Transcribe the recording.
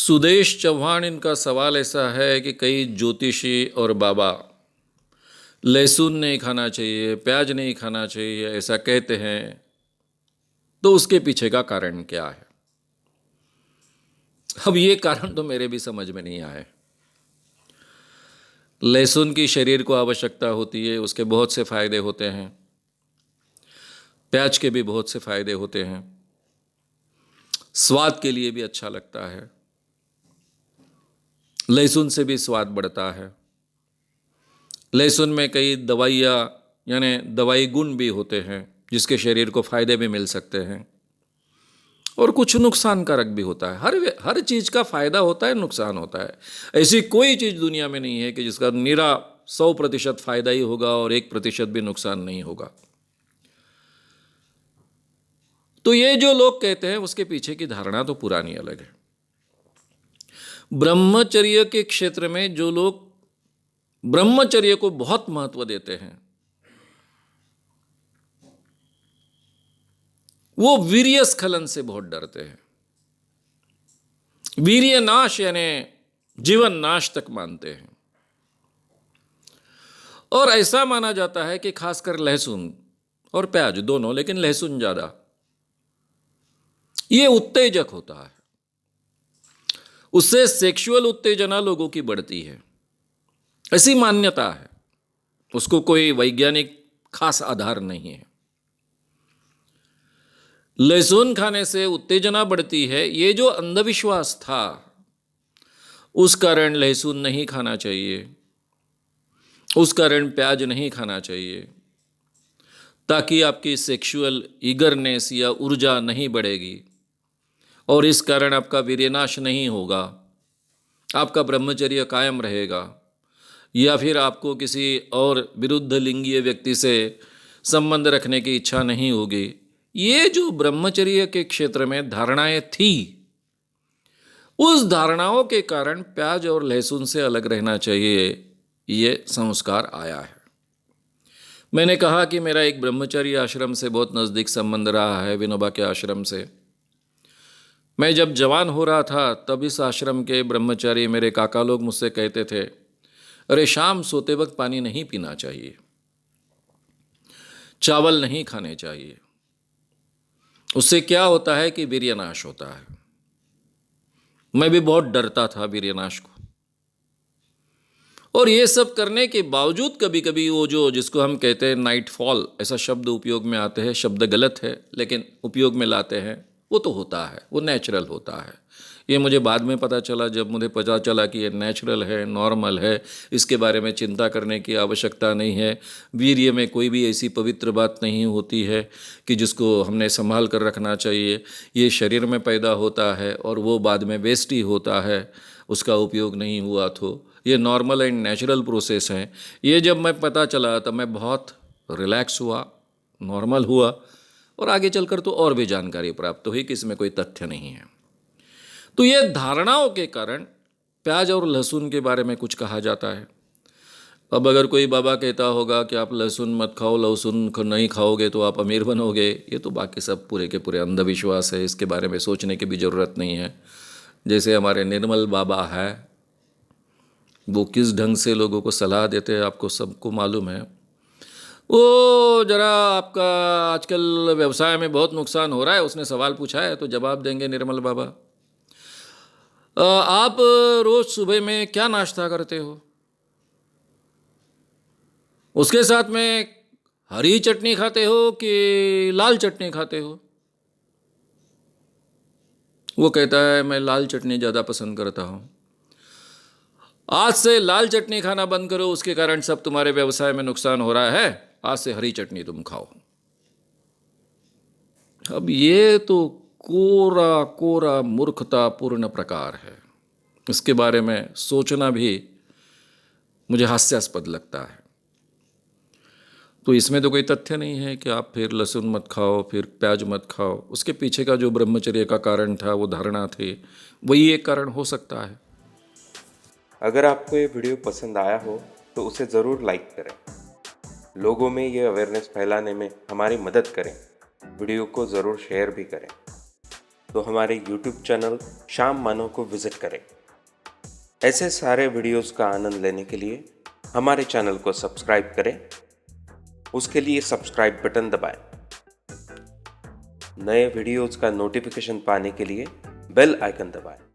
सुदेश चौहान इनका सवाल ऐसा है कि कई ज्योतिषी और बाबा लहसुन नहीं खाना चाहिए, प्याज नहीं खाना चाहिए, ऐसा कहते हैं। तो उसके पीछे का कारण क्या है? अब ये कारण तो मेरे भी समझ में नहीं आए। लहसुन की शरीर को आवश्यकता होती है, उसके बहुत से फायदे होते हैं। प्याज के भी बहुत से फायदे होते हैं। स्वाद के लिए भी अच्छा लगता है। लहसुन से भी स्वाद बढ़ता है। लहसुन में कई दवाइयाँ यानी दवाई गुण भी होते हैं, जिसके शरीर को फायदे भी मिल सकते हैं और कुछ नुकसान कारक भी होता है। हर चीज़ का फायदा होता है, नुकसान होता है। ऐसी कोई चीज़ दुनिया में नहीं है कि जिसका निरा 100% फायदा ही होगा और 1% भी नुकसान नहीं होगा। तो ये जो लोग कहते हैं उसके पीछे की धारणा तो पुरानी अलग है। ब्रह्मचर्य के क्षेत्र में जो लोग ब्रह्मचर्य को बहुत महत्व देते हैं, वो वीर्य स्खलन से बहुत डरते हैं। वीर्य नाश यानी जीवन नाश तक मानते हैं। और ऐसा माना जाता है कि खासकर लहसुन और प्याज दोनों, लेकिन लहसुन ज्यादा, ये उत्तेजक होता है। उससे सेक्सुअल उत्तेजना लोगों की बढ़ती है, ऐसी मान्यता है। उसको कोई वैज्ञानिक खास आधार नहीं है। लहसुन खाने से उत्तेजना बढ़ती है, ये जो अंधविश्वास था, उस कारण लहसुन नहीं खाना चाहिए, उस कारण प्याज नहीं खाना चाहिए, ताकि आपकी सेक्सुअल ईगरनेस या ऊर्जा नहीं बढ़ेगी और इस कारण आपका वीर्यनाश नहीं होगा, आपका ब्रह्मचर्य कायम रहेगा, या फिर आपको किसी और विरुद्ध लिंगीय व्यक्ति से संबंध रखने की इच्छा नहीं होगी। ये जो ब्रह्मचर्य के क्षेत्र में धारणाएं थी, उस धारणाओं के कारण प्याज और लहसुन से अलग रहना चाहिए, ये संस्कार आया है। मैंने कहा कि मेरा एक ब्रह्मचर्य आश्रम से बहुत नज़दीक संबंध रहा है, विनोबा के आश्रम से। मैं जब जवान हो रहा था तब इस आश्रम के ब्रह्मचारी मेरे काका लोग मुझसे कहते थे, अरे शाम सोते वक्त पानी नहीं पीना चाहिए, चावल नहीं खाने चाहिए, उससे क्या होता है कि वीर्यनाश होता है। मैं भी बहुत डरता था वीर्यनाश को, और ये सब करने के बावजूद कभी कभी वो जो जिसको हम कहते हैं नाइट फॉल, ऐसा शब्द उपयोग में आते हैं, शब्द गलत है लेकिन उपयोग में लाते हैं, वो तो होता है, वो नेचुरल होता है। ये मुझे बाद में पता चला, जब मुझे पता चला कि ये नेचुरल है, नॉर्मल है, इसके बारे में चिंता करने की आवश्यकता नहीं है। वीर्य में कोई भी ऐसी पवित्र बात नहीं होती है कि जिसको हमने संभाल कर रखना चाहिए। ये शरीर में पैदा होता है और वो बाद में वेस्ट ही होता है, उसका उपयोग नहीं हुआ तो ये नॉर्मल एंड नेचुरल प्रोसेस है। ये जब मैं पता चला तब मैं बहुत रिलैक्स हुआ, नॉर्मल हुआ, और आगे चलकर तो और भी जानकारी प्राप्त हुई कि इसमें कोई तथ्य नहीं है। तो ये धारणाओं के कारण प्याज और लहसुन के बारे में कुछ कहा जाता है। अब अगर कोई बाबा कहता होगा कि आप लहसुन मत खाओ, लहसुन नहीं खाओगे तो आप अमीर बनोगे, ये तो बाकी सब पूरे के पूरे अंधविश्वास है, इसके बारे में सोचने की भी ज़रूरत नहीं है। जैसे हमारे निर्मल बाबा है, वो किस ढंग से लोगों को सलाह देते हैं आपको सबको मालूम है। वो जरा आपका आजकल व्यवसाय में बहुत नुकसान हो रहा है, उसने सवाल पूछा है तो जवाब देंगे निर्मल बाबा। आप रोज़ सुबह में क्या नाश्ता करते हो? उसके साथ में हरी चटनी खाते हो कि लाल चटनी खाते हो? वो कहता है मैं लाल चटनी ज़्यादा पसंद करता हूँ। आज से लाल चटनी खाना बंद करो, उसके कारण सब तुम्हारे व्यवसाय में नुकसान हो रहा है, आज से हरी चटनी तुम खाओ। अब ये तो कोरा कोरा मूर्खतापूर्ण प्रकार है। इसके बारे में सोचना भी मुझे हास्यास्पद लगता है। तो इसमें तो कोई तथ्य नहीं है कि आप फिर लहसुन मत खाओ, फिर प्याज मत खाओ। उसके पीछे का जो ब्रह्मचर्य का कारण था, वो धारणा थी, वही एक कारण हो सकता है। अगर आपको ये वीडियो पसंद आया हो तो उसे ज़रूर लाइक करें, लोगों में ये अवेयरनेस फैलाने में हमारी मदद करें, वीडियो को ज़रूर शेयर भी करें। तो हमारे YouTube चैनल शाम मानव को विजिट करें। ऐसे सारे वीडियोस का आनंद लेने के लिए हमारे चैनल को सब्सक्राइब करें। उसके लिए सब्सक्राइब बटन दबाएं। नए वीडियोस का नोटिफिकेशन पाने के लिए बेल आइकन दबाएं।